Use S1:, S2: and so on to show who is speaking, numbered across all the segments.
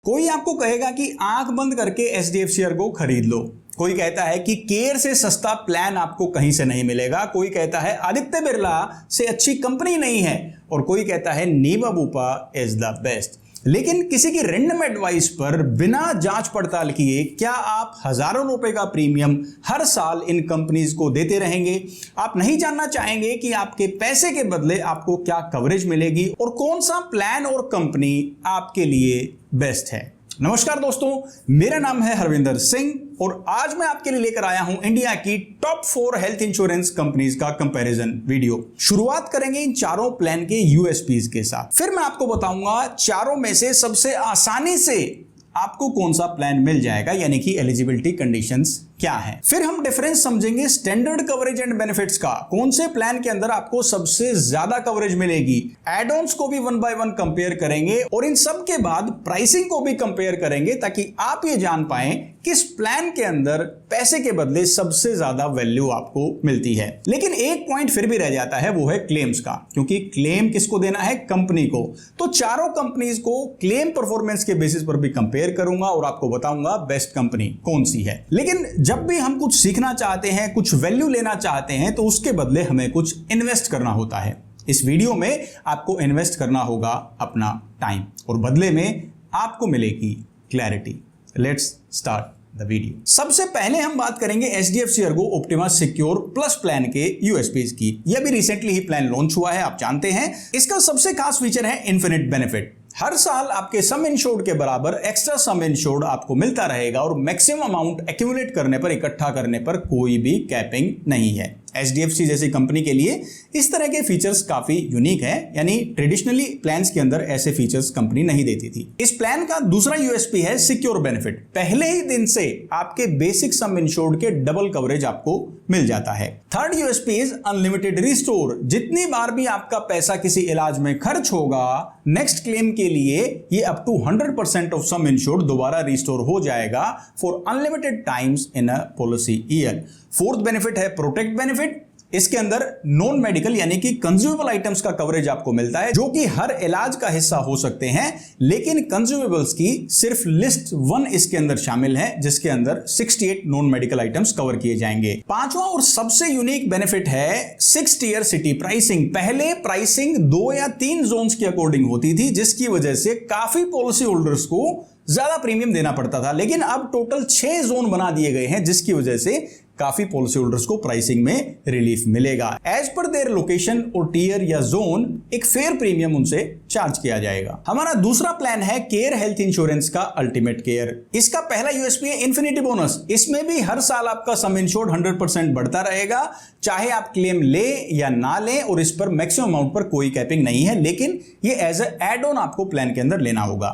S1: कोई आपको कहेगा कि आंख बंद करके एचडीएफसी को खरीद लो, कोई कहता है कि केयर से सस्ता प्लान आपको कहीं से नहीं मिलेगा, कोई कहता है आदित्य बिरला से अच्छी कंपनी नहीं है, और कोई कहता है नीवा बुपा इज द बेस्ट। लेकिन किसी की रैंडम एडवाइस पर बिना जांच पड़ताल किए क्या आप हजारों रुपए का प्रीमियम हर साल इन कंपनीज को देते रहेंगे? आप नहीं जानना चाहेंगे कि आपके पैसे के बदले आपको क्या कवरेज मिलेगी और कौन सा प्लान और कंपनी आपके लिए बेस्ट है। नमस्कार दोस्तों, मेरा नाम है हरविंदर सिंह और आज मैं आपके लिए लेकर आया हूं इंडिया की टॉप 4 हेल्थ इंश्योरेंस कंपनीज का कंपैरिजन वीडियो। शुरुआत करेंगे इन चारों प्लान के यूएसपीज के साथ, फिर मैं आपको बताऊंगा चारों में से सबसे आसानी से आपको कौन सा प्लान मिल जाएगा, यानी कि एलिजिबिलिटी कंडीशंस क्या है। फिर हम डिफरेंस समझेंगे स्टैंडर्ड कवरेज एंड बेनिफिट्स का, कौन से प्लान के अंदर आपको सबसे ज्यादा कवरेज मिलेगी। एड ऑन्स को भी 1 बाय 1 कंपेयर करेंगे और इन सब के बाद प्राइसिंग को भी कंपेयर करेंगे ताकि आप ये जान पाएं किस प्लान के अंदर पैसे के बदले सबसे ज्यादा वैल्यू आपको मिलती है। लेकिन एक पॉइंट फिर भी रह जाता है, वो है क्लेम्स का, क्योंकि क्लेम किसको देना है? कंपनी को। तो चारों कंपनीज को क्लेम परफॉर्मेंस के बेसिस पर भी कंपेयर करूंगा और आपको बताऊंगा बेस्ट कंपनी कौन सी है। लेकिन जब भी हम कुछ सीखना चाहते हैं, कुछ वैल्यू लेना चाहते हैं, तो उसके बदले हमें कुछ इन्वेस्ट करना होता है। इस वीडियो में आपको इन्वेस्ट करना होगा अपना टाइम और बदले में आपको मिलेगी clarity. Let's start the video. सबसे पहले हम बात करेंगे HDFC Ergo Optima Secure plus plan के यूएसपीज की। यह भी रिसेंटली ही प्लान लॉन्च हुआ है, आप जानते हैं। इसका सबसे खास फीचर है इन्फिनिट बेनिफिट। हर साल आपके सम इंश्योर्ड के बराबर एक्स्ट्रा सम इंश्योर्ड आपको मिलता रहेगा और मैक्सिमम अमाउंट एक्यूमुलेट करने पर, इकट्ठा करने पर कोई भी कैपिंग नहीं है। एचडीएफसी जैसी कंपनी के लिए इस तरह के फीचर्स काफी यूनिक है, यानी ट्रेडिशनली प्लान्स के अंदर ऐसे फीचर्स कंपनी नहीं देती थी। इस प्लान का दूसरा यूएसपी है सिक्योर बेनिफिट। पहले ही दिन से आपके बेसिक सम इंश्योर्ड के डबल कवरेज आपको मिल जाता है। Third USP is unlimited restore. जितनी बार भी आपका पैसा किसी इलाज में खर्च होगा, नेक्स्ट क्लेम के लिए ये up to 100% of sum insured दोबारा रिस्टोर हो जाएगा for unlimited times in a policy year. Fourth benefit है प्रोटेक्ट बेनिफिट। इसके अंदर नॉन मेडिकल यानी कि कंज्यूमेबल आइटम्स का कवरेज आपको मिलता है, जो कि हर इलाज का हिस्सा हो सकते हैं, लेकिन कंज्यूमेबल्स की सिर्फ लिस्ट 1 इसके अंदर शामिल है, जिसके अंदर 68 नॉन मेडिकल आइटम्स कवर किए जाएंगे। पांचवा और सबसे यूनिक बेनिफिट है 6 टियर सिटी प्राइसिंग। पहले प्राइसिंग 2 या 3 जोन्स के अकॉर्डिंग होती थी, जिसकी वजह से काफी पॉलिसी होल्डर्स को ज्यादा प्रीमियम देना पड़ता था, लेकिन अब टोटल 6 जोन बना दिए गए हैं, जिसकी वजह से काफी पॉलिसी होल्डर्स को प्राइसिंग में रिलीफ मिलेगा। एज पर देयर लोकेशन और टियर या जोन एक फेयर प्रीमियम उनसे चार्ज किया जाएगा। हमारा दूसरा प्लान है केयर हेल्थ इंश्योरेंस का अल्टीमेट केयर। इसका पहला यूएसपी है इन्फिनिटी बोनस। इसमें भी हर साल आपका सम इंश्योर्ड 100% बढ़ता रहेगा, चाहे आप क्लेम ले या ना लें, और इस पर मैक्सिमम अमाउंट पर कोई कैपिंग नहीं है, लेकिन ये एज एड ऑन आपको प्लान के अंदर लेना होगा।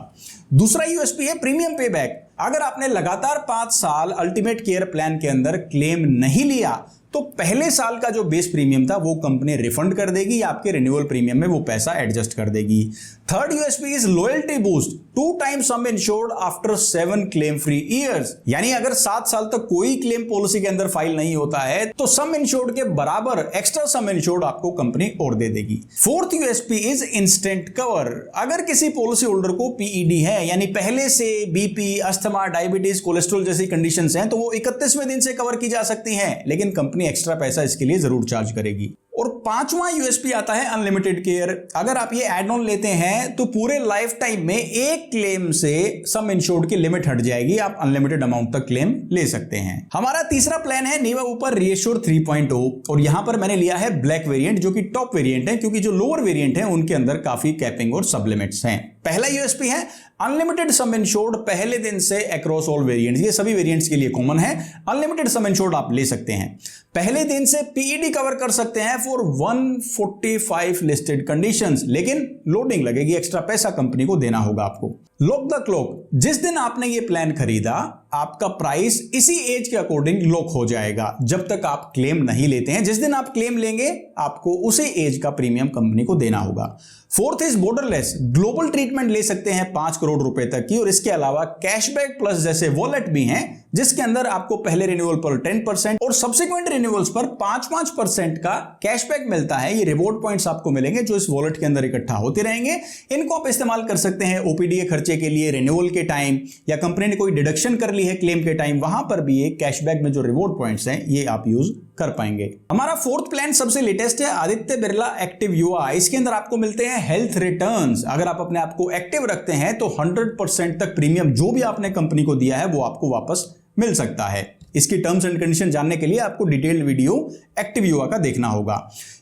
S1: दूसरा यूएसपी है प्रीमियम पे बैक। अगर आपने लगातार 5 साल अल्टीमेट केयर प्लान के अंदर क्लेम नहीं लिया, तो पहले साल का जो बेस प्रीमियम था वो कंपनी रिफंड कर देगी या आपके रिन्यूअल प्रीमियम में वो पैसा एडजस्ट कर देगी। Third USP is loyalty boost. 2 times some insured after 7 claim free years. यानी अगर 7 साल तक कोई क्लेम पॉलिसी के अंदर फाइल नहीं होता है, तो सम इंश्योर्ड के बराबर एक्स्ट्रा सम इंश्योर्ड आपको कंपनी और दे देगी। Fourth USP is instant cover. अगर किसी पॉलिसी होल्डर को पीईडी है, यानी पहले से बीपी, अस्थमा, डायबिटीज, कोलेस्ट्रॉल जैसी कंडीशंस हैं, तो वो 31वें दिन से कवर की जा सकती हैं, लेकिन कंपनी एक्स्ट्रा पैसा इसके लिए जरूर चार्ज करेगी। और पांचवा यूएसपी आता है अनलिमिटेड केयर। अगर आप ये एड ऑन लेते हैं तो पूरे लाइफ टाइम में एक क्लेम से सम इंश्योर्ड की लिमिट हट जाएगी, आप अनलिमिटेड अमाउंट तक क्लेम ले सकते हैं। हमारा तीसरा प्लान है नीवा ऊपर रीएश्योर 3.0 और यहां पर मैंने लिया है ब्लैक वेरिएंट, जो कि टॉप वेरिएंट है, क्योंकि जो लोअर वेरिएंट है उनके अंदर काफी कैपिंग और सब लिमिट्स हैं। पहला यूएसपी है अनलिमिटेड सम इंश्योर्ड पहले दिन से अक्रॉस ऑल वेरिएंट्स। ये सभी वेरिएंट्स के लिए कॉमन है। अनलिमिटेड सम इंश्योर्ड आप ले सकते हैं, पहले दिन से पीईडी कवर कर सकते हैं फॉर 145 लिस्टेड कंडीशंस, लेकिन लोडिंग लगेगी, एक्स्ट्रा पैसा कंपनी को देना होगा आपको। Lock the clock. जिस दिन आपने ये प्लान खरीदा, आपका प्राइस इसी एज के अकॉर्डिंग लॉक हो जाएगा जब तक आप क्लेम नहीं लेते हैं। जिस दिन आप क्लेम लेंगे, आपको उसी एज का प्रीमियम कंपनी को देना होगा। Fourth is borderless. Global treatment ले सकते हैं 5 करोड़ रुपए तक की, और इसके अलावा कैशबैक प्लस जैसे वॉलेट भी हैं जिसके अंदर आपको पहले रिन्यूअल पर 10% और सब्सिक्वेंट रिन्यूअल्स पर 5% का कैशबैक मिलता है। ये रिवॉर्ड पॉइंट्स आपको मिलेंगे जो इस वॉलेट के अंदर इकट्ठा होते रहेंगे। इनको आप इस्तेमाल कर सकते हैं ओपीडीए खर्चे के लिए, रिन्यूअल के टाइम, या कंपनी ने कोई डिडक्शन कर ली है क्लेम के टाइम, वहां पर भी ये कैशबैक में जो रिवॉर्ड पॉइंट्स हैं ये आप यूज कर पाएंगे। हमारा फोर्थ प्लान सबसे लेटेस्ट है आदित्य बिरला एक्टिव युवा। इसके अंदर आपको मिलते हैं हेल्थ रिटर्न्स। अगर आप अपने आप को एक्टिव रखते हैं तो 100% तक प्रीमियम जो भी आपने कंपनी को दिया है वो आपको वापस मिल सकता है। इसकी टर्म्स एंड कंडीशन जानने के लिए आपको डिटेल्ड वीडियो एक्टिव युवा का देखना होगा।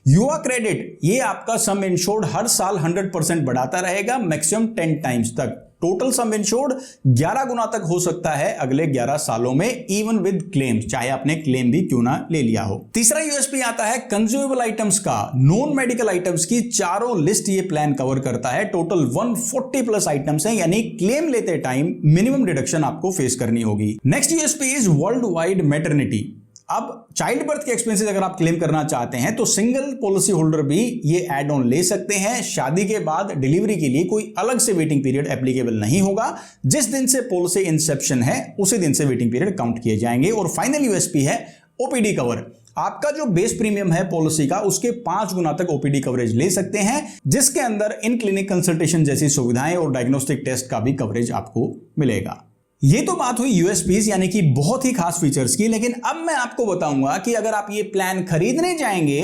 S1: युवा क्रेडिट, ये आपका सम इंश्योर्ड हर साल 100% बढ़ाता रहेगा, मैक्सिमम 10 टाइम्स तक। टोटल सम इंश्योर्ड 11 गुना तक हो सकता है अगले 11 सालों में, इवन विद क्लेम्स, चाहे आपने क्लेम भी क्यों ना ले लिया हो। तीसरा यूएसपी आता है कंज्यूमेबल आइटम्स का। नॉन मेडिकल आइटम्स की चारों लिस्ट ये प्लान कवर करता है। टोटल 140 प्लस आइटम्स हैं, यानी क्लेम लेते टाइम मिनिमम डिडक्शन आपको फेस करनी होगी। Next USP is world wide maternity. अब चाइल्ड बर्थ के एक्सपेंसेस अगर आप क्लेम करना चाहते हैं तो सिंगल पॉलिसी होल्डर भी ये एड ऑन ले सकते हैं। शादी के बाद डिलीवरी के लिए कोई अलग से वेटिंग पीरियड एप्लीकेबल नहीं होगा। जिस दिन से पॉलिसी इंसेप्शन है उसी दिन से वेटिंग पीरियड काउंट किए जाएंगे। और फाइनल यूएसपी है ओपीडी कवर। आपका जो बेस प्रीमियम है पॉलिसी का उसके 5 गुना तक ओपीडी कवरेज ले सकते हैं, जिसके अंदर इन क्लिनिक कंसल्टेशन जैसी सुविधाएं और डायग्नोस्टिक टेस्ट का भी कवरेज आपको मिलेगा। ये तो बात हुई यूएसपीज यानी कि बहुत ही खास फीचर्स की। लेकिन अब मैं आपको बताऊंगा कि अगर आप ये प्लान खरीदने जाएंगे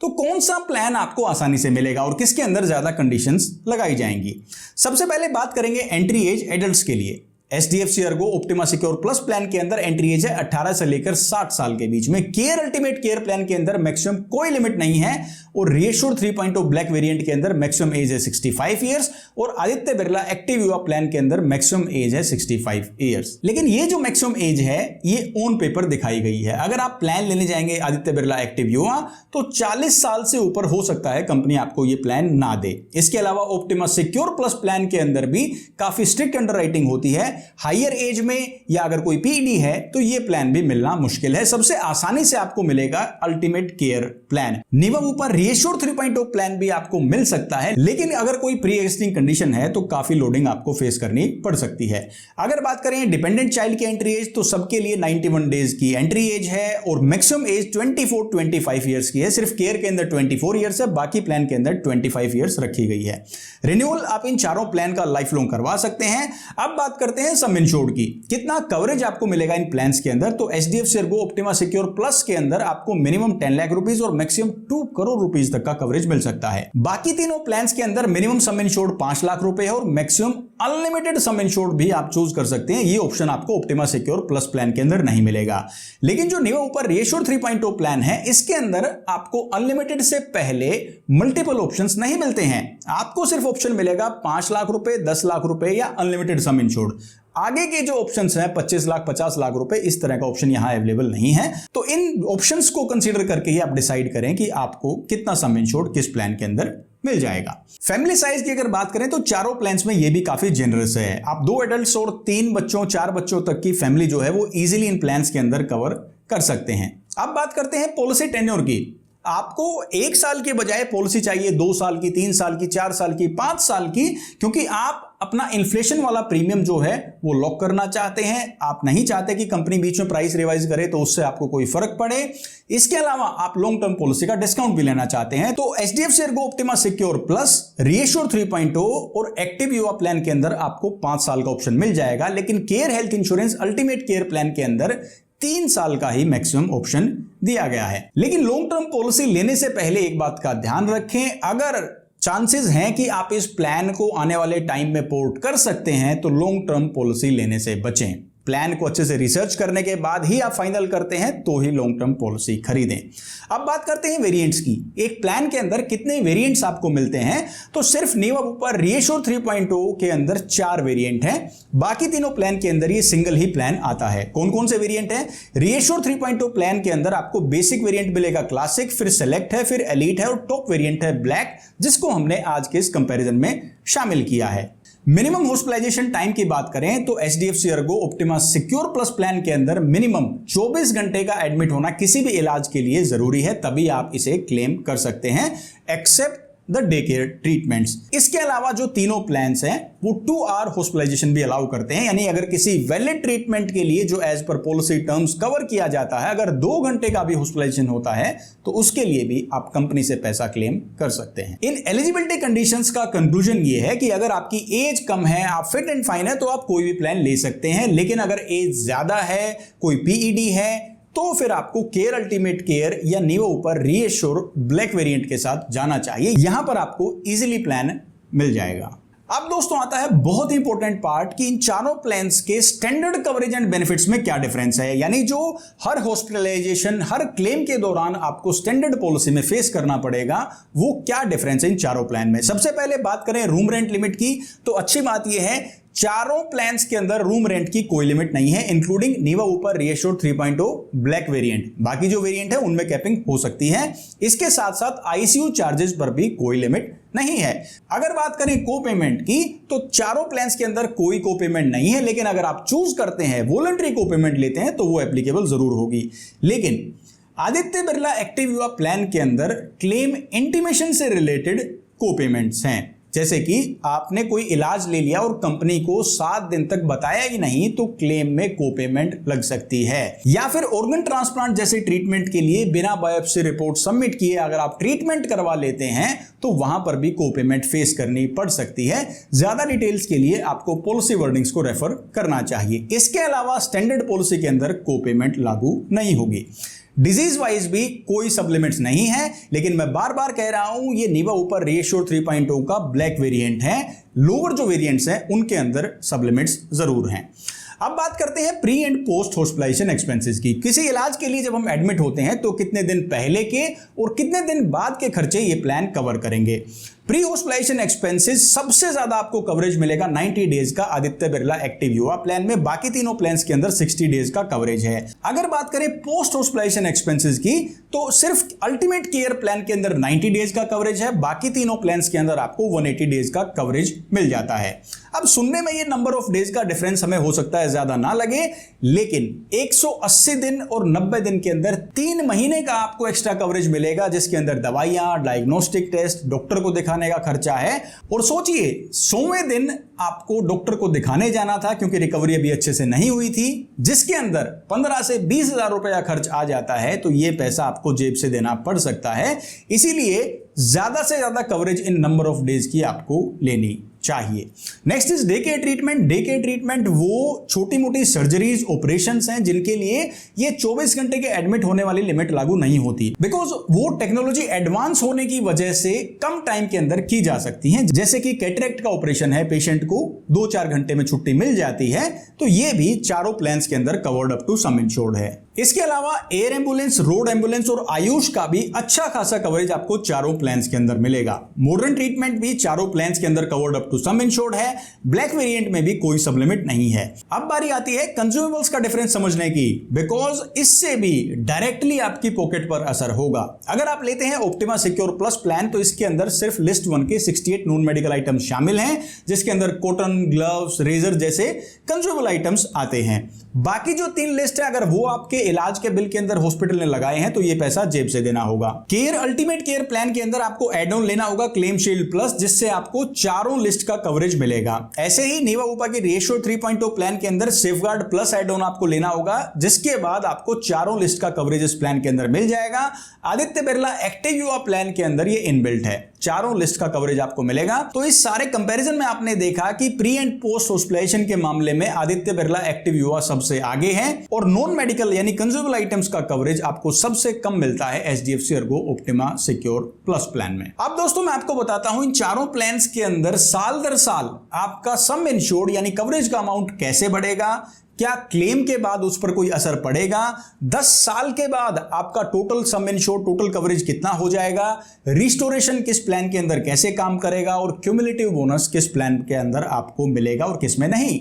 S1: तो कौन सा प्लान आपको आसानी से मिलेगा और किसके अंदर ज्यादा कंडीशंस लगाई जाएंगी। सबसे पहले बात करेंगे एंट्री एज एडल्ट्स के लिए। HDFC Ergo Optima Secure plus plan के अंदर एंट्री एज है 18 से लेकर 60 साल के बीच में। केयर अल्टीमेट केयर प्लान के अंदर मैक्सिमम कोई लिमिट नहीं है और रिएश्योर 3.0 ब्लैक वेरिएंट के अंदर मैक्सिमम एज है 65 ईयर्स और आदित्य बिरला एक्टिव युवा प्लान के अंदर मैक्सिमम एज है 65 ईयर्स। लेकिन ये जो मैक्सिमम एज है ये ऑन पेपर दिखाई गई है। अगर आप प्लान लेने जाएंगे आदित्य बिरला एक्टिव युवा तो 40 साल से ऊपर हो सकता है कंपनी आपको ये प्लान ना दे। इसके अलावा ऑप्टिमा सिक्योर प्लस प्लान के अंदर भी काफी स्ट्रिक्ट अंडरराइटिंग होती है। हायर एज में या अगर कोई पीईडी है तो ये प्लान भी मिलना मुश्किल है। सबसे आसानी से आपको मिलेगा अल्टीमेट केयर प्लान। नियम ऊपर रिएश्योर 3.0 प्लान भी आपको मिल सकता है, लेकिन अगर कोई प्री एक्जिस्टिंग कंडीशन है तो काफी लोडिंग आपको फेस करनी पड़ सकती है। अगर बात करें डिपेंडेंट चाइल्ड की एंट्री एज तो सबके लिए 91 डेज की एंट्री एज है और मैक्सिमम एज 24-25 ईयर्स की है। सिर्फ केयर के अंदर 24 ईयर्स है, बाकी प्लान के अंदर 25 ईयर्स रखी गई है। रिन्यूअल आप इन चारों प्लान का लाइफ लॉन्ग करवा सकते हैं। अब बात करते हैं सम इंश्योर्ड की। कितना कवरेज आपको मिलेगा इन प्लान्स के अंदर, तो HDFC Ergo Optima Secure plus के अंदर आपको मिनिमम 10 लाख रुपीस और मैक्सिमम 2 करोड़ रुपीस तक का कवरेज मिल सकता है। बाकी तीनों प्लान्स के अंदर मिनिमम सम इंश्योर्ड 5 लाख रुपए है और मैक्सिमम अनलिमिटेड सम इंश्योर्ड भी आप चूज कर सकते हैं। ये ऑप्शन आपको ऑप्टिमा सिक्योर प्लस प्लान के अंदर नहीं मिलेगा। लेकिन जो नियो ऊपर रिएश्योर 3.0 प्लान है इसके अंदर आपको अनलिमिटेड से पहले मल्टीपल ऑप्शंस नहीं मिलते हैं। आपको सिर्फ ऑप्शन मिलेगा 5 लाख रुपए, 10 लाख रुपए या अनलिमिटेड सम इंश्योर्ड। आगे के जो ऑप्शंस हैं 25 लाख, 50 लाख रुपए, इस तरह का ऑप्शन यहां अवेलेबल नहीं है। तो इन ऑप्शंस को कंसीडर करके ही आप डिसाइड करें कि आपको कितना सम इंश्योर्ड किस प्लान के अंदर मिल जाएगा। फैमिली साइज की अगर बात करें तो चारों प्लान्स में ये भी काफी जेनरस है। आप 2 एडल्ट्स और 3 बच्चों, 4 बच्चों तक की फैमिली जो है वो इजीली इन प्लान्स के अंदर कवर कर सकते हैं। अब बात करते हैं पॉलिसी टेन्योर की। आपको 1 साल के बजाय पॉलिसी चाहिए 2 साल की, 3 साल की, 4 साल की, 5 साल की, क्योंकि आप अपना इन्फ्लेशन वाला प्रीमियम जो है वो लॉक करना चाहते हैं। आप नहीं चाहते कि कंपनी बीच में प्राइस रिवाइज करे तो उससे आपको कोई फर्क पड़े। इसके अलावा आप लॉन्ग टर्म पॉलिसी का डिस्काउंट भी लेना चाहते हैं। तो HDFC Ergo Optima Secure Plus, ReAssure 3.0 और एक्टिव युवा प्लान के अंदर आपको 5 साल का ऑप्शन मिल जाएगा। लेकिन care Health insurance ultimate care plan के अंदर 3 साल का ही मैक्सिमम ऑप्शन दिया गया है। लेकिन लॉन्ग टर्म पॉलिसी लेने से पहले एक बात का ध्यान रखें, अगर चांसेस हैं कि आप इस प्लान को आने वाले टाइम में पोर्ट कर सकते हैं तो लॉन्ग टर्म पॉलिसी लेने से बचें। प्लान को अच्छे से रिसर्च करने के बाद ही आप फाइनल करते हैं तो ही लॉन्ग टर्म पॉलिसी खरीदें। अब बात करते हैं वेरिएंट्स की। एक प्लान के अंदर कितने वेरिएंट्स आपको मिलते हैं, तो सिर्फ नीवा ऊपर रिएश्योर 3.0 के अंदर 4 वेरिएंट हैं। बाकी तीनों प्लान के अंदर ये सिंगल ही प्लान आता है। कौन कौन से वेरिएंट हैं? रिएश्योर 3.0 प्लान के अंदर आपको बेसिक वेरिएंट मिलेगा क्लासिक, फिर सेलेक्ट है, फिर एलीट है और टॉप वेरिएंट है ब्लैक, जिसको हमने आज के इस कंपैरिजन में शामिल किया है। मिनिमम हॉस्पिटलाइजेशन टाइम की बात करें तो HDFC Ergo Optima Secure plus plan के अंदर मिनिमम 24 घंटे का एडमिट होना किसी भी इलाज के लिए जरूरी है, तभी आप इसे क्लेम कर सकते हैं। Except the day care treatments. इसके अलावा जो तीनों प्लान्स हैं वो 2 आवर हॉस्पिटलाइजेशन भी अलाउ करते हैं, यानी अगर किसी वैलिड ट्रीटमेंट के लिए जो as per policy terms cover किया जाता है, अगर 2 घंटे का भी हॉस्पिटलाइजेशन होता है तो उसके लिए भी आप कंपनी से पैसा क्लेम कर सकते हैं। इन एलिजिबिलिटी कंडीशंस का कंक्लूजन ये है कि अगर आपकी एज कम है, आप फिट एंड फाइन है, तो आप कोई भी प्लान ले सकते हैं, लेकिन अगर एज ज्यादा है, कोई पीईडी है, तो फिर आपको केयर अल्टीमेट केयर या नीवा ऊपर रीएश्योर ब्लैक वेरिएंट के साथ जाना चाहिए। यहां पर आपको इजीली प्लान मिल जाएगा। अब दोस्तों आता है बहुत ही इंपॉर्टेंट पार्ट कि इन चारों प्लान्स के स्टैंडर्ड कवरेज एंड बेनिफिट्स में क्या डिफरेंस है, यानी जो हर हॉस्पिटलाइजेशन, हर क्लेम के दौरान आपको स्टैंडर्ड पॉलिसी में फेस करना पड़ेगा, वो क्या डिफरेंस है इन चारों प्लान में। सबसे पहले बात करें रूम रेंट लिमिट की, तो अच्छी बात यह है चारों प्लान्स के अंदर रूम रेंट की कोई लिमिट नहीं है, इंक्लूडिंग नीवा ऊपर रीएश्योर 3.0 ब्लैक वेरिएंट। बाकी जो वेरिएंट है उनमें कैपिंग हो सकती है। इसके साथ साथ आईसीयू चार्जेस पर भी कोई लिमिट नहीं है। अगर बात करें को पेमेंट की, तो चारों प्लान्स के अंदर कोई को पेमेंट नहीं है, लेकिन अगर आप चूज करते हैं वॉलंटरी को पेमेंट लेते हैं तो वो एप्लीकेबल जरूर होगी। लेकिन आदित्य बिरला एक्टिव युवा प्लान के अंदर क्लेम इंटीमेशन से रिलेटेड को पेमेंट्स हैं, जैसे कि आपने कोई इलाज ले लिया और कंपनी को 7 दिन तक बताया ही नहीं, तो क्लेम में को पेमेंट लग सकती है। या फिर ऑर्गन ट्रांसप्लांट जैसे ट्रीटमेंट के लिए बिना बायोप्सी रिपोर्ट सबमिट किए अगर आप ट्रीटमेंट करवा लेते हैं तो वहां पर भी को पेमेंट फेस करनी पड़ सकती है। ज्यादा डिटेल्स के लिए आपको पॉलिसी वर्डिंग्स को रेफर करना चाहिए। इसके अलावा स्टैंडर्ड पॉलिसी के अंदर को पेमेंट लागू नहीं होगी। डिजीज वाइज भी कोई सब लिमिट्स नहीं है, लेकिन मैं बार बार कह रहा हूं ये नीवा ऊपर रीएश्योर 3.0 का ब्लैक वेरिएंट है। लोअर जो वेरिएंट्स हैं उनके अंदर सब लिमिट्स जरूर हैं। अब बात करते हैं pre and post hospitalisation expenses की। किसी इलाज के लिए जब हम एडमिट होते हैं तो कितने दिन पहले के और कितने दिन बाद के खर्चे ये प्लान कवर करेंगे। प्री हॉस्पिटलाइजेशन एक्सपेंसेस सबसे ज्यादा आपको कवरेज मिलेगा 90 डेज का आदित्य बिरला एक्टिव युवा प्लान में। बाकी तीनों प्लान्स के अंदर 60 डेज का कवरेज है। अगर बात करें पोस्ट हॉस्पिटलाइजेशन एक्सपेंसेस की, तो सिर्फ अल्टीमेट केयर प्लान के अंदर 90 डेज का कवरेज है। बाकी तीनों प्लान्स के अंदर आपको 180 डेज का कवरेज मिल जाता है। अब सुनने में ये नंबर ऑफ डेज का डिफरेंस हमें हो सकता है ज्यादा ना लगे, लेकिन 180 दिन और 90 दिन के अंदर 3 महीने का आपको एक्स्ट्रा कवरेज मिलेगा, जिसके अंदर दवाइयां, डायग्नोस्टिक टेस्ट, डॉक्टर को दिखाने का खर्चा है। और सोचिए 100वें दिन आपको डॉक्टर को दिखाने जाना था क्योंकि रिकवरी अभी अच्छे से नहीं हुई थी, जिसके अंदर 15 से 20 हजार रुपए का खर्च आ जाता है, तो यह पैसा आपको जेब से देना पड़ सकता है। इसीलिए ज्यादा से ज्यादा coverage in number of days की आपको लेनी चाहिए। Next is day care treatment. Day care treatment वो छोटी मोटी सर्जरीज, ऑपरेशंस हैं जिनके लिए ये 24 घंटे के एडमिट होने वाली लिमिट लागू नहीं होती, बिकॉज वो टेक्नोलॉजी एडवांस होने की वजह से कम टाइम के अंदर की जा सकती हैं। जैसे कि कैटरेक्ट का ऑपरेशन है, पेशेंट को 2-4 घंटे में छुट्टी मिल जाती है, तो ये भी चारों प्लान्स के अंदर covered up to sum insured है। इसके अलावा एयर एम्बुलेंस, रोड एम्बुलेंस और आयुष का भी अच्छा खासा कवरेज आपको चारों प्लान्स के अंदर मिलेगा। मॉडर्न ट्रीटमेंट भी चारों प्लान्स के अंदर covered up to sum insured है। ब्लैक वेरिएंट में भी कोई सब लिमिट नहीं है। अब बारी आती है कंज्यूमेबल्स का डिफरेंस समझने की, बिकॉज इससे भी डायरेक्टली आपकी पॉकेट पर असर होगा। अगर आप लेते हैं ऑप्टिमा सिक्योर प्लस प्लान, तो इसके अंदर सिर्फ लिस्ट 1 के 68 नॉन मेडिकल आइटम्स शामिल हैं, जिसके अंदर कॉटन, ग्लव्स, रेजर जैसे कंज्यूमेबल आइटम्स आते हैं। बाकी जो 3 लिस्ट है, अगर वो आपके इलाज के बिल के अंदर हॉस्पिटल ने लगाए हैं तो ये पैसा जेब से देना होगा। केयर अल्टीमेट केयर प्लान के अंदर आपको एड ऑन लेना होगा क्लेम शील्ड प्लस, जिससे आपको चारों लिस्ट का कवरेज मिलेगा। ऐसे ही नीवा ऊपा के रीएश्योर 3.0 प्लान के अंदर सेफगार्ड प्लस एड ऑन आपको लेना होगा, जिसके बाद आपको चारों लिस्ट का कवरेज इस प्लान के अंदर मिल जाएगा। आदित्य बिरला एक्टिव युवा प्लान के अंदर ये इनबिल्ट है, चारों लिस्ट का कवरेज आपको मिलेगा। तो इस सारे कंपैरिजन में आपने देखा कि प्री एंड पोस्ट हॉस्पिटलाइजेशन के मामले में आदित्य बिरला एक्टिव युवा सबसे आगे है, और नॉन मेडिकल यानी कंज्यूमेबल आइटम्स का कवरेज आपको सबसे कम मिलता है HDFC Ergo Optima Secure plus plan में। अब दोस्तों मैं आपको बताता हूं इन चारों प्लान्स के अंदर साल दर साल आपका सम इंश्योर्ड यानी कवरेज का अमाउंट कैसे बढ़ेगा, क्या क्लेम के बाद उस पर कोई असर पड़ेगा, 10 साल के बाद आपका total sum insured, total coverage कितना हो जाएगा, रिस्टोरेशन किस प्लान के अंदर कैसे काम करेगा, और क्यूमुलेटिव बोनस किस प्लान के अंदर आपको मिलेगा और किस में नहीं।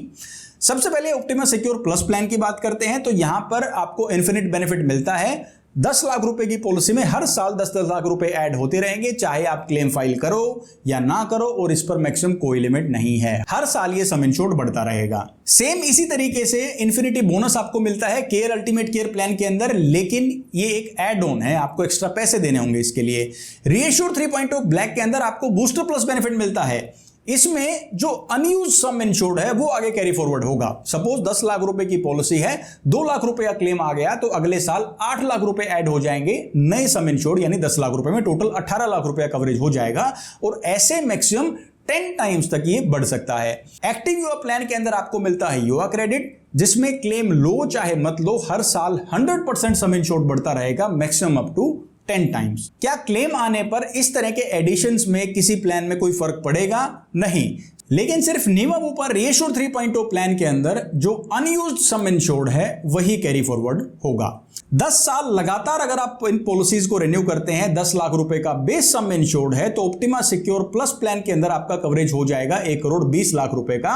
S1: सबसे पहले ऑप्टिमा सिक्योर प्लस प्लान की बात करते हैं, तो यहां पर आपको इन्फिनिट बेनिफिट मिलता है। 10 लाख रुपए की पॉलिसी में हर साल 10-10 लाख रुपए ऐड होते रहेंगे, चाहे आप क्लेम फाइल करो या ना करो, और इस पर मैक्सिमम कोई लिमिट नहीं है। हर साल ये सम इंश्योर्ड बढ़ता रहेगा। सेम इसी तरीके से इन्फिनिटी बोनस आपको मिलता है केयर अल्टीमेट केयर प्लान के अंदर, लेकिन ये एक ऐड ऑन है, आपको एक्स्ट्रा पैसे देने होंगे इसके लिए। रीएश्योर 3.0 ब्लैक के अंदर आपको बूस्टर प्लस बेनिफिट मिलता है। इसमें जो अनयूज सम इंश्योर्ड है वो आगे कैरी फॉरवर्ड होगा। सपोज 10 लाख रुपए की पॉलिसी है, 2 लाख रुपए का क्लेम आ गया, तो अगले साल 8 लाख रुपए ऐड हो जाएंगे नए सम इंश्योर्ड, यानी 10 लाख रुपए में टोटल 18 लाख रुपए का कवरेज हो जाएगा, और ऐसे मैक्सिमम 10 टाइम्स तक ये बढ़ सकता है। एक्टिव युवा प्लान के अंदर आपको मिलता है युवा क्रेडिट, जिसमें क्लेम लो चाहे मत लो, हर साल 100% सम इंश्योर्ड बढ़ता रहेगा, मैक्सिमम अप टू 10 टाइम्स। क्या क्लेम आने पर इस तरह के एडिशंस में किसी प्लान में कोई फर्क पड़ेगा? नहीं, लेकिन सिर्फ नियम ऊपर रीएश्योर 3.0 प्लान के अंदर जो अनयूज्ड सम इंश्योर्ड है वही कैरी फॉरवर्ड होगा। 10 साल लगातार अगर आप इन पॉलिसीज को रिन्यू करते हैं, 10 लाख रुपए का बेस सम इंश्योर्ड है, तो ऑप्टिमा सिक्योर प्लस प्लान के अंदर आपका कवरेज हो जाएगा 1 करोड़ 20 लाख रुपए का।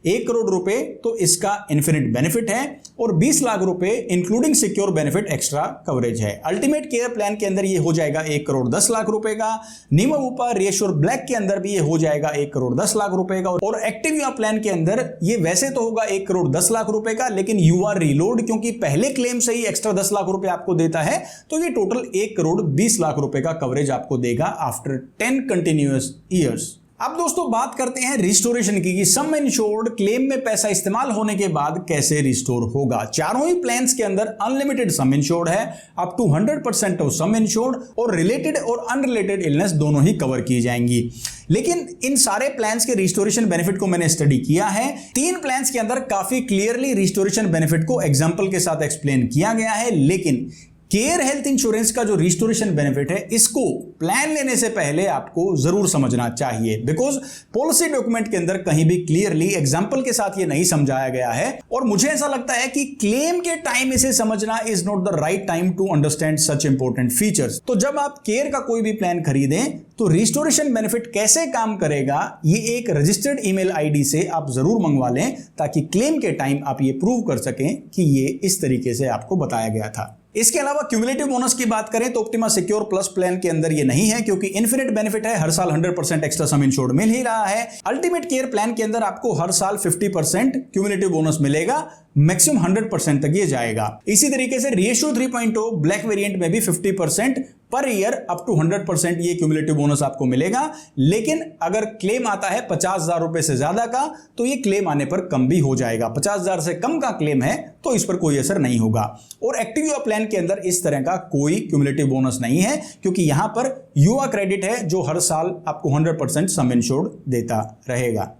S1: 1 करोड़ रुपए तो इसका इन्फिनिट बेनिफिट है, और 20 लाख रुपए including secure benefit extra coverage है। अल्टीमेट केयर प्लान के अंदर ये हो जाएगा 1 करोड़ 10 लाख रुपए का। नियम ऊपर रीएश्योर ब्लैक के अंदर भी ये हो जाएगा 1 करोड़ 10 लाख रुपए का, और एक्टिव युवा प्लान के अंदर ये वैसे तो होगा 1 करोड़ 10 लाख रुपए का, लेकिन युवा रीलोड क्योंकि पहले क्लेम से ही एक्स्ट्रा 10 लाख रुपए आपको देता है, तो ये टोटल 1 करोड़ 20 लाख रुपए का कवरेज आपको देगा आफ्टर 10 कंटिन्यूअस ईयर्स। अब दोस्तों बात करते हैं रिस्टोरेशन की, कि सम इंश्योर्ड क्लेम में पैसा इस्तेमाल होने के बाद कैसे रिस्टोर होगा। चारों ही प्लान्स के अंदर अनलिमिटेड सम इंश्योर्ड है, up to 100% of sum insured, और रिलेटेड और अनरिलेटेड इलनेस दोनों ही कवर की जाएंगी। लेकिन इन सारे प्लान्स के रिस्टोरेशन बेनिफिट को मैंने स्टडी किया है। 3 प्लान्स के अंदर काफी क्लियरली रिस्टोरेशन बेनिफिट को एग्जांपल के साथ एक्सप्लेन किया गया है, लेकिन केयर हेल्थ इंश्योरेंस का जो रिस्टोरेशन बेनिफिट है, इसको प्लान लेने से पहले आपको जरूर समझना चाहिए, बिकॉज पॉलिसी डॉक्यूमेंट के अंदर कहीं भी क्लियरली एग्जांपल के साथ ये नहीं समझाया गया है, और मुझे ऐसा लगता है कि क्लेम के टाइम इसे समझना is not the right time to understand such important features. तो जब आप केयर का कोई भी प्लान खरीदें तो रिस्टोरेशन बेनिफिट कैसे काम करेगा, ये एक रजिस्टर्ड ईमेल आईडी से आप जरूर मंगवा लें, ताकि क्लेम के टाइम आप ये प्रूव कर सकें कि ये इस तरीके से आपको बताया गया था। इसके अलावा क्यूमुलेटिव बोनस की बात करें तो ऑप्टिमा सिक्योर प्लस प्लान के अंदर ये नहीं है, क्योंकि इन्फिनिट बेनिफिट है, हर साल 100% एक्स्ट्रा सम इंश्योर्ड मिल ही रहा है। अल्टीमेट केयर प्लान के अंदर आपको हर साल 50% क्यूमुलेटिव बोनस मिलेगा, मैक्सिमम 100% तक ये जाएगा। इसी तरीके से रीएश्योर 3.0 ब्लैक वेरिएंट में भी 50% पर ईयर अप टू 100% ये क्यूमुलेटिव बोनस आपको मिलेगा, लेकिन अगर क्लेम आता है 50,000 रुपए से ज्यादा का, तो ये क्लेम आने पर कम भी हो जाएगा। 50,000 से कम का क्लेम है तो इस पर कोई असर नहीं होगा। और एक्टिव युवा प्लान के अंदर इस तरह का कोई क्यूमुलेटिव बोनस नहीं है, क्योंकि यहां पर युवा क्रेडिट है जो हर साल आपको 100% सम इंश्योर्ड देता रहेगा।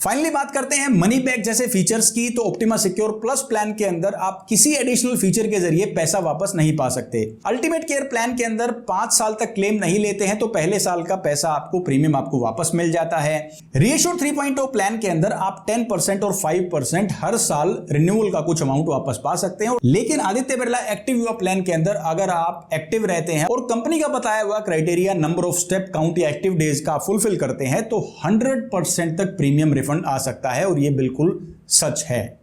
S1: फाइनली बात करते हैं मनी बैक जैसे फीचर्स की, तो ऑप्टिमा सिक्योर प्लस प्लान के अंदर आप किसी एडिशनल फीचर के जरिए पैसा वापस नहीं पा सकते। अल्टीमेट केयर प्लान के अंदर 5 साल तक क्लेम नहीं लेते हैं तो पहले साल का पैसा आपको प्रीमियम आपको वापस मिल जाता है। रीएश्योर 3.0 प्लान के अंदर आप 10% और 5% हर साल रिन्यूअल का कुछ अमाउंट वापस पा सकते हैं। लेकिन आदित्य बिरला एक्टिव युवा प्लान के अंदर अगर आप एक्टिव रहते हैं और कंपनी का बताया हुआ criteria number of step count या एक्टिव डेज का फुलफिल करते हैं, तो 100% तक प्रीमियम रिफंड आ सकता है, और यह बिल्कुल सच है।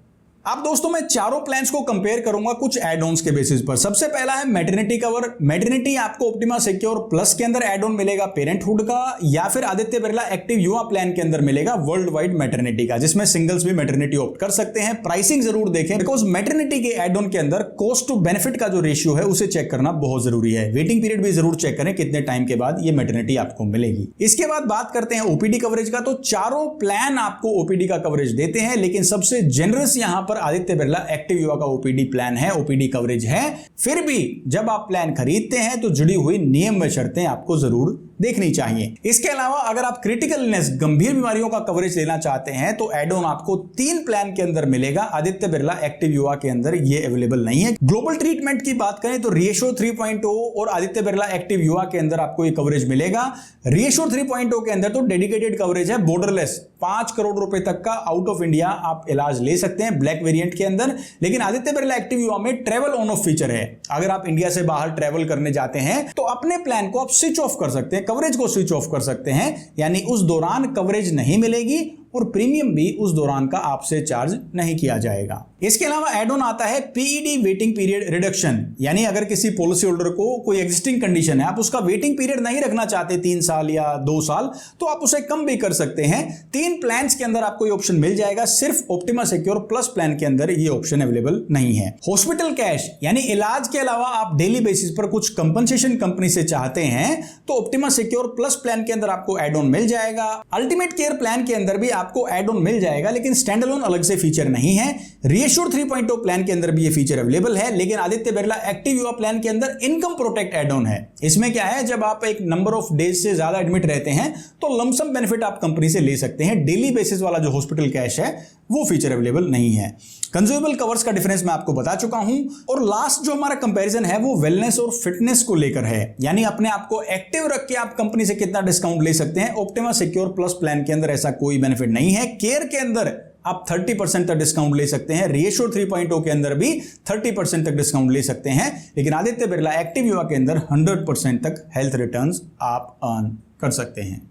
S1: अब दोस्तों मैं चारों प्लान्स को कंपेयर करूंगा कुछ एड ऑन्स के बेसिस पर। सबसे पहला है मैटरनिटी कवर। मैटरनिटी आपको ऑप्टिमा सिक्योर प्लस के अंदर एड ऑन मिलेगा पेरेंटहुड का, या फिर आदित्य बिरला एक्टिव युवा प्लान के अंदर मिलेगा वर्ल्ड वाइड मैटरनिटी का, जिसमें सिंगल्स भी मैटरनिटी ऑप्ट कर सकते हैं। प्राइसिंग जरूर देखें, बिकॉज मैटरनिटी के एड ऑन के अंदर कॉस्ट टू बेनिफिट का जो रेशियो है उसे चेक करना बहुत जरूरी है। वेटिंग पीरियड भी जरूर चेक करें, कितने टाइम के बाद ये मैटरनिटी आपको मिलेगी। इसके बाद बात करते हैं ओपीडी कवरेज का। तो चारों प्लान आपको ओपीडी का कवरेज देते हैं, लेकिन सबसे जेनरस यहां पर आदित्य बिरला एक्टिव युवा का ओपीडी प्लान है, ओपीडी कवरेज है। फिर भी जब आप प्लान खरीदते हैं तो जुड़ी हुई नियम व शर्तें आपको जरूर देखनी चाहिए। इसके अलावा अगर आप क्रिटिकल इलनेस गंभीर बीमारियों का कवरेज लेना चाहते हैं तो एड ऑन आपको 3 प्लान के अंदर मिलेगा। आदित्य बिरला एक्टिव युवा के अंदर ये अवेलेबल नहीं है। ग्लोबल ट्रीटमेंट की बात करें तो रीएश्योर 3.0 और आदित्य बिरला एक्टिव युवा के अंदर आपको ये कवरेज मिलेगा। रीएश्योर 3.0 के अंदर तो डेडिकेटेड कवरेज है, बॉर्डरलेस 5 करोड़ रुपए तक का आउट ऑफ इंडिया आप इलाज ले सकते हैं ब्लैक वेरिएंट के अंदर। लेकिन आदित्य बिरला एक्टिव युवा में ट्रेवल ऑन ऑफ फीचर है। अगर आप इंडिया से बाहर ट्रेवल करने जाते हैं तो अपने प्लान को आप स्विच ऑफ कर सकते हैं, कवरेज को स्विच ऑफ कर सकते हैं, यानी उस दौरान कवरेज नहीं मिलेगी और प्रीमियम भी उस दौरान का आपसे चार्ज नहीं किया जाएगा। इसके अलावा एड ऑन आता है पीईडी वेटिंग पीरियड रिडक्शन, यानी अगर किसी पॉलिसी होल्डर को कोई एग्जिस्टिंग कंडीशन है, आप उसका वेटिंग पीरियड नहीं रखना चाहते 3 साल या 2 साल, तो आप उसे कम भी कर सकते हैं। 3 प्लान्स के अंदर आपको ये ऑप्शन मिल जाएगा, सिर्फ ऑप्टिमा सिक्योर प्लस प्लान के अंदर ये ऑप्शन अवेलेबल नहीं है। हॉस्पिटल कैश यानी इलाज के अलावा आप डेली बेसिस पर कुछ कंपनसेशन कंपनी से चाहते हैं तो ऑप्टिमा सिक्योर प्लस प्लान के अंदर आपको एड ऑन मिल जाएगा। अल्टीमेट केयर प्लान के अंदर भी आपको एड ऑन मिल जाएगा, लेकिन स्टैंड अलोन अलग से फीचर नहीं है। रीएश्योर 3.0 प्लान के अंदर भी ये फीचर अवेलेबल है, लेकिन आदित्य बिरला एक्टिव युवा प्लान के अंदर इनकम प्रोटेक्ट एड ऑन है। इसमें क्या है, जब आप एक नंबर ऑफ डेज से ज्यादा एडमिट रहते हैं तो लमसम बेनिफिट आप कंपनी से ले सकते हैं। डेली बेसिस वाला जो हॉस्पिटल कैश है वो फीचर अवेलेबल नहीं है। कंज्यूमेबल कवर्स का डिफरेंस मैं आपको बता चुका हूं। और लास्ट जो हमारा कंपैरिजन है वो वेलनेस और फिटनेस को लेकर है, यानी अपने आप को एक्टिव रख के आप कंपनी से कितना डिस्काउंट ले सकते हैं। ऑप्टिमा सिक्योर प्लस प्लान के अंदर ऐसा कोई बेनिफिट नहीं है। केयर के अंदर आप 30% तक डिस्काउंट ले सकते हैं, रीएश्योर 3.0 के अंदर भी 30% तक डिस्काउंट ले सकते हैं, लेकिन आदित्य बिरला एक्टिव युवा के अंदर 100% तक हेल्थ रिटर्न्स आप अर्न कर सकते हैं।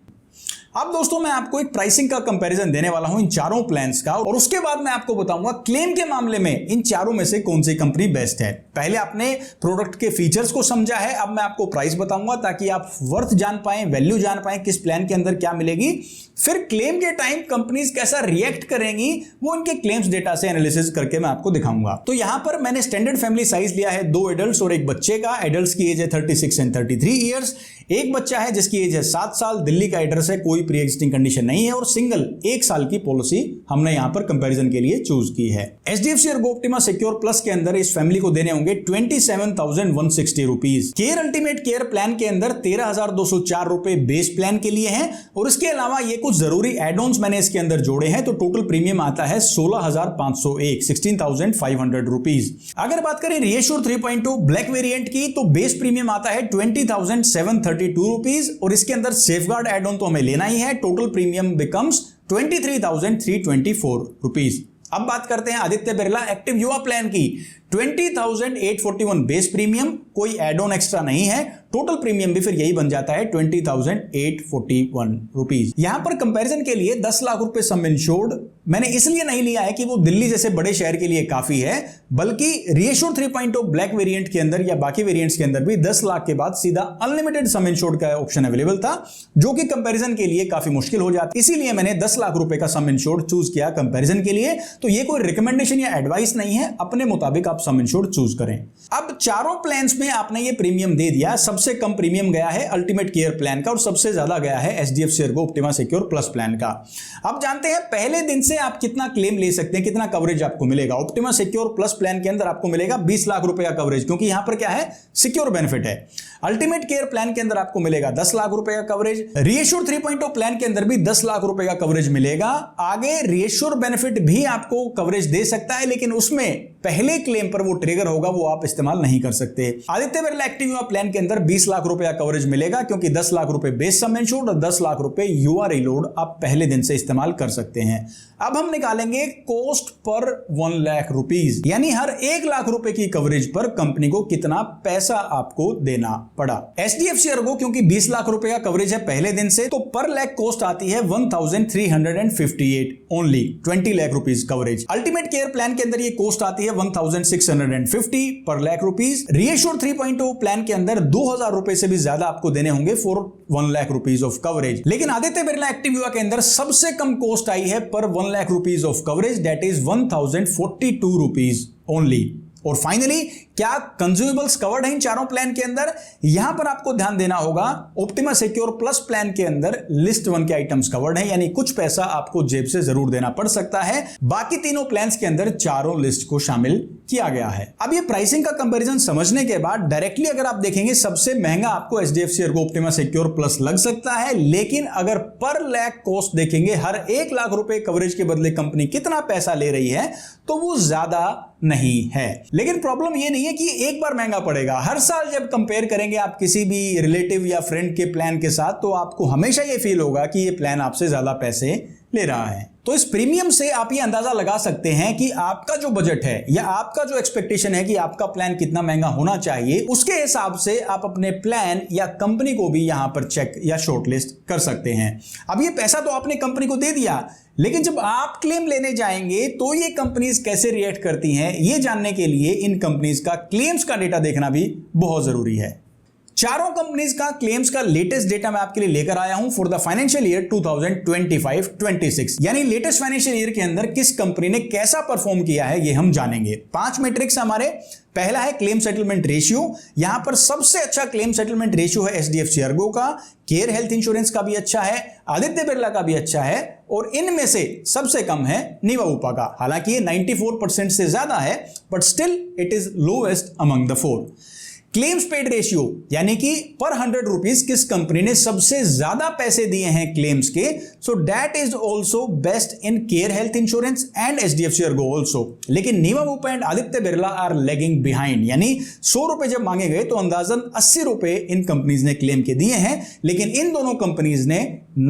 S1: अब दोस्तों मैं आपको एक प्राइसिंग का कंपैरिजन देने वाला हूं इन चारों प्लान्स का, और उसके बाद मैं आपको बताऊंगा क्लेम के मामले में इन चारों में से कौन सी कंपनी बेस्ट है। पहले आपने प्रोडक्ट के फीचर्स को समझा है, अब मैं आपको प्राइस बताऊंगा ताकि आप वर्थ जान पाएं, वैल्यू जान पाएं किस प्लान के अंदर क्या मिलेगी। फिर क्लेम के टाइम कंपनीज कैसा रिएक्ट करेंगी वो इनके क्लेम्स डेटा से एनालिसिस करके मैं आपको दिखाऊंगा। तो यहां पर मैंने स्टैंडर्ड फैमिली साइज लिया है 2 एडल्ट्स और 1 बच्चे का। एडल्ट्स की एज है 36 एंड 33 ईयर्स। एक बच्चा है जिसकी एज है 7 साल, दिल्ली का एड्रेस है, कोई प्री एग्जिस्टिंग कंडीशन नहीं है, और सिंगल 1 साल की पॉलिसी हमने यहां पर कंपैरिजन के लिए चूज की है। HDFC Ergo Optima Secure plus के अंदर इस फैमिली को देने होंगे 27,160 rupees. Care ultimate care plan के अंदर 13,204 रुपए बेस प्लान के लिए हैं, और इसके अलावा ये कुछ जरूरी एड ऑन्स मैंने इसके अंदर जोड़े हैं, तो टोटल प्रीमियम आता है 16,501, 16,500 रुपीज। अगर बात करें रीएश्योर 3.2 ब्लैक वेरिएंट की, तो बेस प्रीमियम आता है 20,732 रुपीज, और इसके अंदर सेफगार्ड एड ऑन तो हमें लेना ही है। Total premium becomes 23,324 rupees. अब बात करते हैं आदित्य बिरला एक्टिव युवा प्लान की। 20,841 बेस प्रीमियम, कोई एड ऑन एक्स्ट्रा नहीं है। टोटल प्रीमियम भी फिर यही बन जाता है 20,841 रुपीज। यहां पर कंपैरिजन के लिए 10 लाख रुपए सम इंश्योर्ड मैंने इसलिए नहीं लिया है कि वो दिल्ली जैसे बड़े शहर के लिए काफी है, बल्कि रीएश्योर 3.0 ब्लैक वेरिएंट के अंदर या बाकी वेरिएंट्स के अंदर भी 10 लाख के बाद सीधा अनलिमिटेड सम इंश्योर्ड का ऑप्शन अवेलेबल था, जो कि कंपैरिजन के लिए काफी मुश्किल हो जाती, इसीलिए मैंने 10 लाख रुपए का सम इंश्योर्ड चूज किया कंपैरिजन के लिए। तो ये कोई रिकमेंडेशन या एडवाइस नहीं है, अपने मुताबिक आप सम इंश्योर्ड चूज करें। अब चारों प्लान्स में आपने ये प्रीमियम दे दिया। सबसे कम प्रीमियम गया है अल्टीमेट केयर प्लान का, और सबसे ज्यादा गया है HDFC Ergo Optima Secure plus plan का। अब जानते हैं पहले दिन से आप कितना क्लेम ले सकते हैं, कितना कवरेज आपको मिलेगा। ऑप्टिमा सिक्योर प्लस प्लान के अंदर आपको मिलेगा 20 लाख रुपए का कवरेज, क्योंकि यहां पर क्या है, सिक्योर बेनिफिट है। अल्टीमेट केयर प्लान के अंदर आपको मिलेगा 10 लाख रुपए का कवरेज। रीएश्योर 3.0 प्लान के अंदर भी 10 लाख रुपए का कवरेज मिलेगा। आगे रीएश्योर बेनिफिट भी आपको कवरेज दे सकता है, लेकिन उसमें पहले क्लेम पर वो ट्रिगर होगा, वो आप इस्तेमाल नहीं कर सकते। आदित्य बिरला एक्टिव युवा प्लान के अंदर 20 लाख रुपए का कवरेज मिलेगा, क्योंकि 10 लाख रुपए बेस सम इंश्योर्ड और 10 लाख रुपए युवा रीलोड आप पहले दिन से इस्तेमाल कर सकते हैं। अब हम निकालेंगे कॉस्ट पर 1 लाख रुपीज, यानी हर 1 लाख रुपए की कवरेज पर कंपनी को कितना पैसा आपको देना पड़ा। एचडीएफसी अर्गो क्योंकि 20 लाख रुपए का कवरेज है पहले दिन से, तो पर लाख कॉस्ट आती है 1,358 only, 20 lakh rupees coverage. Ultimate care plan के अंदर ये कॉस्ट आती है 1,650 पर लाख रुपीज। रीएश्योर 3.0 प्लान के अंदर 2,000 रुपए से भी ज्यादा आपको देने होंगे for 1 lakh rupees of coverage. लेकिन आदित्य बिरला एक्टिव युवा के अंदर सबसे कम कॉस्ट आई है पर 1 lakh rupees of coverage, that is 1,042 rupees only. और फाइनली क्या कंज्यूमेबल्स कवर्ड हैं इन चारों प्लान के अंदर? यहां पर आपको ध्यान देना होगा, ऑप्टिमा सिक्योर प्लस प्लान के अंदर लिस्ट 1 के आइटम्स कवर्ड हैं, यानी कुछ पैसा आपको जेब से जरूर देना पड़ सकता है। बाकी तीनों प्लान्स के अंदर चारों लिस्ट को शामिल किया गया है। अब ये प्राइसिंग का कंपैरिजन समझने के बाद डायरेक्टली अगर आप देखेंगे सबसे महंगा आपको HDFC Ergo Optima Secure plus लग सकता है, लेकिन अगर पर लाख कॉस्ट देखेंगे, हर 1 लाख रुपए कवरेज के बदले कंपनी कितना पैसा ले रही है, तो वो ज्यादा नहीं है। लेकिन प्रॉब्लम ये नहीं है कि एक बार महंगा पड़ेगा। हर साल जब कंपेयर करेंगे आप किसी भी रिलेटिव या फ्रेंड के प्लान के साथ, तो आपको हमेशा ये फील होगा कि ये प्लान आपसे ज्यादा पैसे ले रहा है। तो इस प्रीमियम से आप ये अंदाजा लगा सकते हैं कि आपका जो बजट है या आपका जो एक्सपेक्टेशन है कि आपका प्लान कितना महंगा होना चाहिए, उसके हिसाब से आप अपने प्लान या कंपनी को भी यहां पर चेक या शॉर्टलिस्ट कर सकते हैं। अब ये पैसा तो आपने कंपनी को दे दिया, लेकिन जब आप क्लेम लेने जाएंगे तो ये कंपनीज कैसे रिएक्ट करती हैं, ये जानने के लिए इन कंपनीज का क्लेम्स का डेटा देखना भी बहुत जरूरी है। चारों कंपनीज का क्लेम्स का लेटेस्ट डेटा मैं आपके लिए लेकर आया हूं फॉर द फाइनेंशियल ईयर 2025-26, यानी लेटेस्ट फाइनेंशियल ईयर के अंदर किस कंपनी ने कैसा परफॉर्म किया है ये हम जानेंगे। 5 मैट्रिक्स हमारे। पहला है क्लेम सेटलमेंट रेशियो। यहां पर सबसे अच्छा क्लेम सेटलमेंट रेशियो है एचडीएफसी अर्गो का, केयर हेल्थ इंश्योरेंस का भी अच्छा है, आदित्य बिरला का भी अच्छा है, और इनमें से सबसे कम है नीवा ऊपा का। हालांकि ये 94% से ज्यादा है, but still it is lowest among the 4। Claims paid ratio, यानी कि पर 100 रुपीज किस कंपनी ने सबसे ज्यादा पैसे दिए हैं क्लेम्स के, so that is also best in Care Health Insurance and HDFC Ergo also. लेकिन Niva Bupa and Aditya Birla are lagging behind, यानी 100 रुपए जब मांगे गए तो अंदाजन 80 रुपए इन कंपनीज ने क्लेम के दिए हैं, लेकिन इन दोनों कंपनीज ने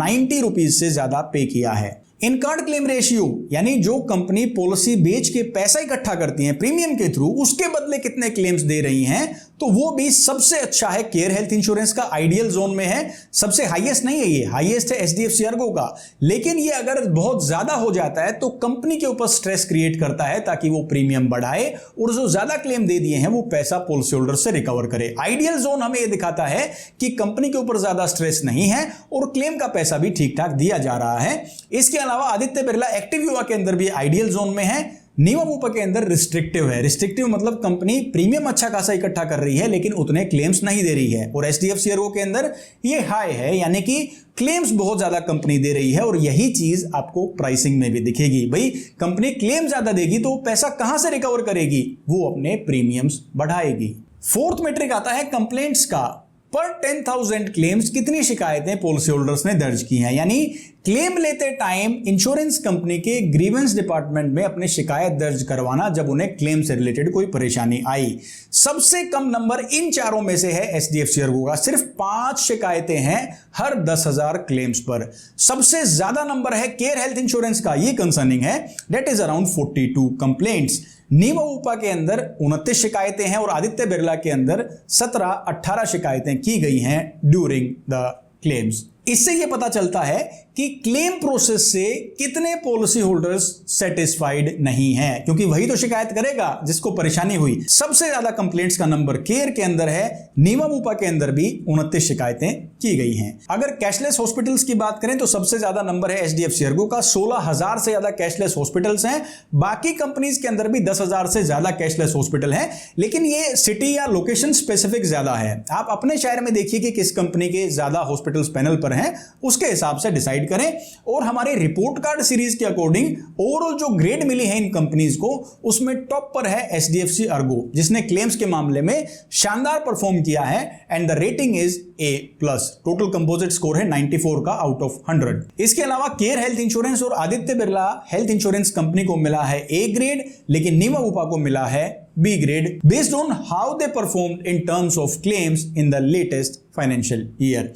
S1: 90 रुपीज से ज्यादा पे किया है। इन कार्ड क्लेम रेशियो, यानी जो कंपनी पॉलिसी बेच के पैसा इकट्ठा करती है प्रीमियम के थ्रू, उसके बदले कितने क्लेम्स दे रही हैं, तो वो भी सबसे अच्छा है केयर हेल्थ इंश्योरेंस का, आइडियल जोन में है। सबसे हाईएस्ट नहीं है, ये हाईएस्ट है एचडीएफसी अर्गो का, लेकिन ये अगर बहुत ज्यादा हो जाता है तो कंपनी के ऊपर स्ट्रेस क्रिएट करता है ताकि वो प्रीमियम बढ़ाए और जो ज्यादा क्लेम दे दिए हैं वो पैसा पॉलिसी होल्डर से रिकवर करे। आइडियल जोन हमें यह दिखाता है कि कंपनी के ऊपर ज्यादा स्ट्रेस नहीं है और क्लेम का पैसा भी ठीक ठाक दिया जा रहा है। इसके अलावा आदित्य बिरला एक्टिव युवा के अंदर भी आइडियल जोन में है, नीवा ऊपा के अंदर रिस्ट्रिक्टिव है। रिस्ट्रिक्टिव मतलब कंपनी प्रीमियम अच्छा खासा इकट्ठा कर रही है लेकिन उतने क्लेम्स नहीं दे रही है, और एचडीएफसी अर्गो के अंदर ये हाई है, यानी कि क्लेम्स बहुत ज्यादा कंपनी दे रही है, और यही चीज आपको प्राइसिंग में भी दिखेगी। भाई कंपनी क्लेम ज्यादा देगी तो पैसा कहां से रिकवर करेगी, वो अपने प्रीमियम्स बढ़ाएगी। 4th मैट्रिक आता है कंप्लेंट्स का। पर 10,000 क्लेम्स कितनी शिकायतें पॉलिसी होल्डर्स ने दर्ज की हैं, यानी क्लेम लेते टाइम इंश्योरेंस कंपनी के ग्रीवेंस डिपार्टमेंट में अपनी शिकायत दर्ज करवाना जब उन्हें क्लेम से रिलेटेड कोई परेशानी आई। सबसे कम नंबर इन चारों में से है एचडीएफसी अर्गो का, सिर्फ 5 शिकायतें हैं हर 10,000 क्लेम्स पर। सबसे ज्यादा नंबर है केयर हेल्थ इंश्योरेंस का, ये कंसर्निंग है, दैट इज अराउंड 42 कंप्लेंट्स। नीवा ऊपा के अंदर 29 शिकायतें हैं और आदित्य बिरला के अंदर 17-18 शिकायतें की गई हैं ड्यूरिंग द क्लेम्स। इससे यह पता चलता है कि क्लेम प्रोसेस से कितने पॉलिसी होल्डर्स सेटिस्फाइड नहीं हैं, क्योंकि वही तो शिकायत करेगा जिसको परेशानी हुई। सबसे ज्यादा कंप्लेंट्स का नंबर केयर के अंदर है, नीवा ऊपा के अंदर भी 29 शिकायतें की गई हैं। अगर कैशलेस हॉस्पिटल्स की बात करें तो सबसे ज्यादा नंबर है एचडीएफसी अर्गो का, 16,000 से ज्यादा कैशलेस हॉस्पिटल्स हैं। बाकी कंपनीज के अंदर भी 10,000 से ज्यादा कैशलेस हॉस्पिटल हैं, लेकिन ये सिटी या लोकेशन स्पेसिफिक ज्यादा है। आप अपने शहर में देखिए कि किस कंपनी के ज्यादा हॉस्पिटल्स पैनल पर हैं, उसके हिसाब से डिसाइड करें। और हमारे रिपोर्ट कार्ड सीरीज के अकॉर्डिंग ओवरऑल जो ग्रेड मिली है इन कंपनीज को, उसमें टॉप पर है एचडीएफसी अर्गो, जिसने क्लेम्स के मामले में शानदार परफॉर्म किया है, and the rating is A+। Total composite score है 94 का आउट ऑफ 100। इसके अलावा केयर हेल्थ इंश्योरेंस और Aditya Birla health insurance company को मिला है A ग्रेड, लेकिन नीवा ऊपा को मिला है B grade, based on how they performed in terms of claims in the latest financial year.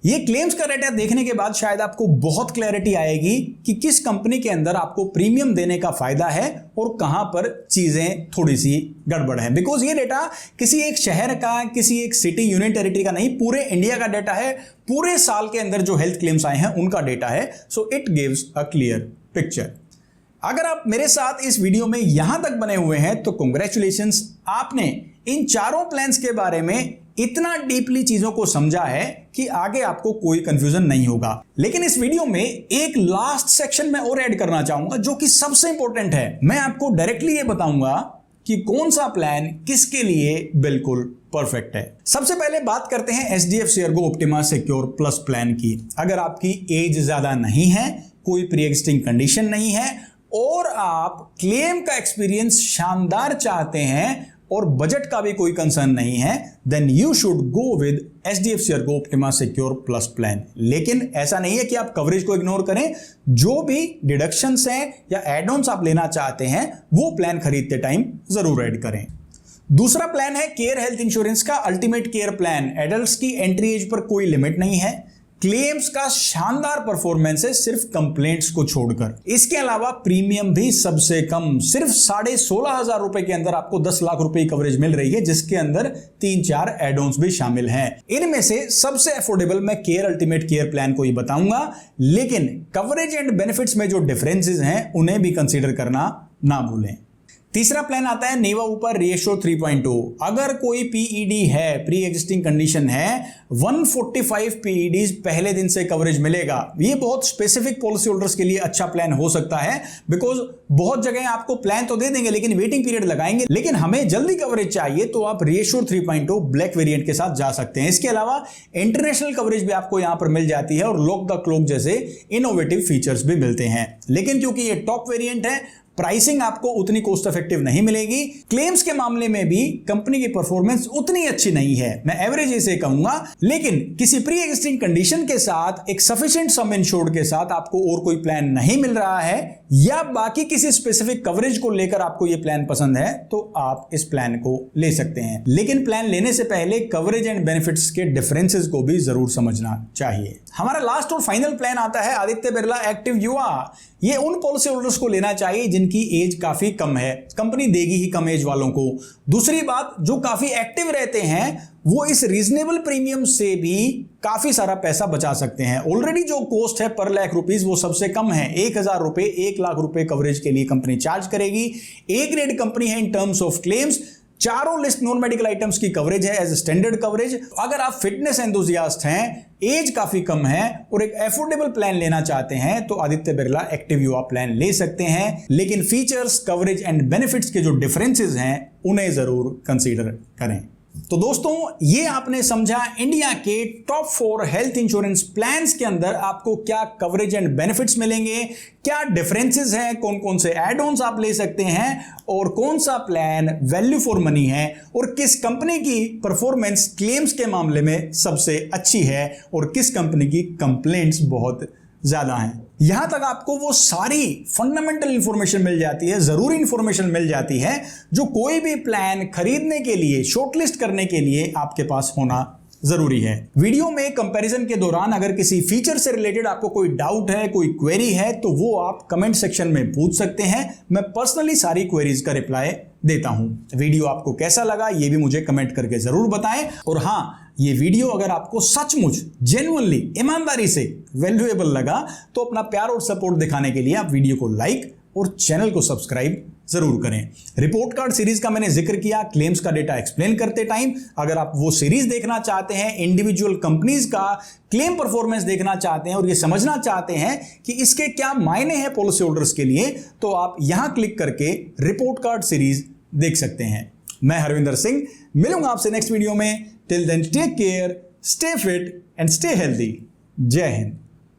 S1: ये क्लेम्स का डेटा देखने के बाद शायद आपको बहुत क्लैरिटी आएगी कि किस कंपनी के अंदर आपको प्रीमियम देने का फायदा है और कहां पर चीजें थोड़ी सी गड़बड़ है। बिकॉज ये डेटा किसी एक शहर का, किसी एक सिटी यूनियन टेरिटरी का नहीं, पूरे इंडिया का डेटा है, पूरे साल के अंदर जो हेल्थ क्लेम्स आए हैं उनका डेटा है। So it gives a clear picture. अगर आप मेरे साथ इस वीडियो में यहां तक बने हुए हैं तो कांग्रेचुलेशंस, आपने इन चारों प्लान्स के बारे में इतना डीपली चीजों को समझा है कि आगे आपको कोई कंफ्यूजन नहीं होगा। लेकिन इस वीडियो में एक लास्ट सेक्शन में और ऐड करना चाहूंगा जो कि सबसे इंपॉर्टेंट है। मैं आपको डायरेक्टली ये बताऊंगा कि कौन सा प्लान किसके लिए बिल्कुल परफेक्ट है। सबसे पहले बात करते हैं HDFC Ergo Optima Secure plus plan की। अगर आपकी एज ज्यादा नहीं है, कोई प्री एग्जिस्टिंग कंडीशन नहीं है और आप क्लेम का एक्सपीरियंस शानदार चाहते हैं और बजट का भी कोई कंसर्न नहीं है, then you should go with HDFC Ergo Optima Secure plus plan. लेकिन ऐसा नहीं है कि आप कवरेज को इग्नोर करें, जो भी डिडक्शंस हैं या एड ऑन्स आप लेना चाहते हैं वो प्लान खरीदते टाइम जरूर ऐड करें। दूसरा प्लान है केयर हेल्थ इंश्योरेंस का अल्टीमेट केयर प्लान। एडल्ट्स की एंट्री एज पर कोई लिमिट नहीं है, क्लेम्स का शानदार परफॉर्मेंस है सिर्फ कंप्लेंट्स को छोड़कर। इसके अलावा प्रीमियम भी सबसे कम, सिर्फ 16,500 रुपए के अंदर आपको 10 लाख रुपए की कवरेज मिल रही है, जिसके अंदर 3-4 एड ऑन्स भी शामिल हैं। इनमें से सबसे अफोर्डेबल मैं केयर अल्टीमेट केयर प्लान को ही बताऊंगा, लेकिन कवरेज एंड बेनिफिट्स में जो डिफरेंसेस हैं उन्हें भी कंसीडर करना ना भूलें। तीसरा प्लान आता है नेवा ऊपर रीएश्योर 3.0। अगर कोई पीईडी है, प्री एग्जिस्टिंग कंडीशन है, 145 पीईडीज पहले दिन से कवरेज मिलेगा। ये बहुत स्पेसिफिक पॉलिसी होल्डर्स के लिए अच्छा प्लान हो सकता है, बिकॉज बहुत जगह आपको प्लान तो दे देंगे लेकिन वेटिंग पीरियड लगाएंगे। लेकिन हमें जल्दी कवरेज चाहिए तो आप रीएश्योर 3.0 ब्लैक वेरिएंट के साथ जा सकते हैं। इसके अलावा इंटरनेशनल कवरेज भी आपको यहां पर मिल जाती है और लॉक द क्लॉक जैसे इनोवेटिव फीचर्स भी मिलते हैं। लेकिन क्योंकि ये टॉप वेरिएंट है, प्राइसिंग आपको उतनी कॉस्ट इफेक्टिव नहीं मिलेगी। क्लेम्स के मामले में भी कंपनी की परफॉर्मेंस उतनी अच्छी नहीं है, मैं एवरेज इसे कहूंगा। लेकिन किसी प्री एग्जिस्टिंग कंडीशन के साथ एक सफिशिएंट सम इंश्योर्ड के साथ आपको और कोई प्लान नहीं मिल रहा है, या बाकी किसी स्पेसिफिक कवरेज को लेकर आपको यह प्लान पसंद है, तो आप इस प्लान को ले सकते हैं। लेकिन प्लान लेने से पहले कवरेज एंड बेनिफिट्स के डिफरेंसेस को भी जरूर समझना चाहिए। हमारा लास्ट और फाइनल प्लान आता है आदित्य बिरला एक्टिव युवा। ये उन पॉलिसी होल्डर्स को लेना चाहिए जिनकी एज काफी कम है, कंपनी देगी ही कम एज वालों को। दूसरी बात, जो काफी एक्टिव रहते हैं वो इस रीजनेबल प्रीमियम से भी काफी सारा पैसा बचा सकते हैं। ऑलरेडी जो कॉस्ट है पर लाख रुपीस वो सबसे कम है, 1,000 रुपए 1 लाख रुपए कवरेज के लिए कंपनी चार्ज करेगी। ए ग्रेड कंपनी है इन टर्म्स ऑफ क्लेम्स। चारों लिस्ट नॉन मेडिकल आइटम्स की कवरेज है एज स्टैंडर्ड कवरेज। अगर आप फिटनेस एंथुसियास्ट हैं, एज काफी कम है और एक एफोर्डेबल प्लान लेना चाहते हैं, तो आदित्य बिरला एक्टिव युवा प्लान ले सकते हैं। लेकिन फीचर्स, कवरेज एंड बेनिफिट्स के जो डिफरेंसेस हैं उन्हें जरूर कंसीडर करें। तो दोस्तों, ये आपने समझा इंडिया के टॉप 4 हेल्थ इंश्योरेंस प्लान्स के अंदर आपको क्या कवरेज एंड बेनिफिट्स मिलेंगे, क्या डिफरेंसेस हैं, कौन कौन से एड ऑन्स आप ले सकते हैं और कौन सा प्लान वैल्यू फॉर मनी है, और किस कंपनी की परफॉर्मेंस क्लेम्स के मामले में सबसे अच्छी है और किस कंपनी की कंप्लेंट्स बहुत ज्यादा हैं। यहां तक आपको वो सारी फंडामेंटल इंफॉर्मेशन मिल जाती है, जरूरी इंफॉर्मेशन मिल जाती है, जो कोई भी प्लान खरीदने के लिए, शॉर्टलिस्ट करने के लिए आपके पास होना जरूरी है। वीडियो में कंपैरिजन के दौरान अगर किसी फीचर से रिलेटेड आपको कोई डाउट है, कोई क्वेरी है, तो वो आप कमेंट सेक्शन में पूछ सकते हैं। मैं पर्सनली सारी क्वेरीज का रिप्लाई देता हूं। वीडियो आपको कैसा लगा ये भी मुझे कमेंट करके जरूर बताएं। और हाँ, ये वीडियो अगर आपको सचमुच जेन्युइनली, ईमानदारी से वैल्यूएबल लगा तो अपना प्यार और सपोर्ट दिखाने के लिए आप वीडियो को लाइक और चैनल को सब्सक्राइब जरूर करें। रिपोर्ट कार्ड सीरीज का मैंने जिक्र किया क्लेम्स का डेटा एक्सप्लेन करते टाइम। अगर आप वो सीरीज देखना चाहते हैं, इंडिविजुअल कंपनीज का क्लेम परफॉर्मेंस देखना चाहते हैं और ये समझना चाहते हैं कि इसके क्या मायने हैं पॉलिसी होल्डर्स के लिए, तो आप यहां क्लिक करके रिपोर्ट कार्ड सीरीज देख सकते हैं। मैं हरविंदर सिंह मिलूंगा आपसे नेक्स्ट वीडियो में। Till then take care, stay fit and stay healthy. Jai Hind.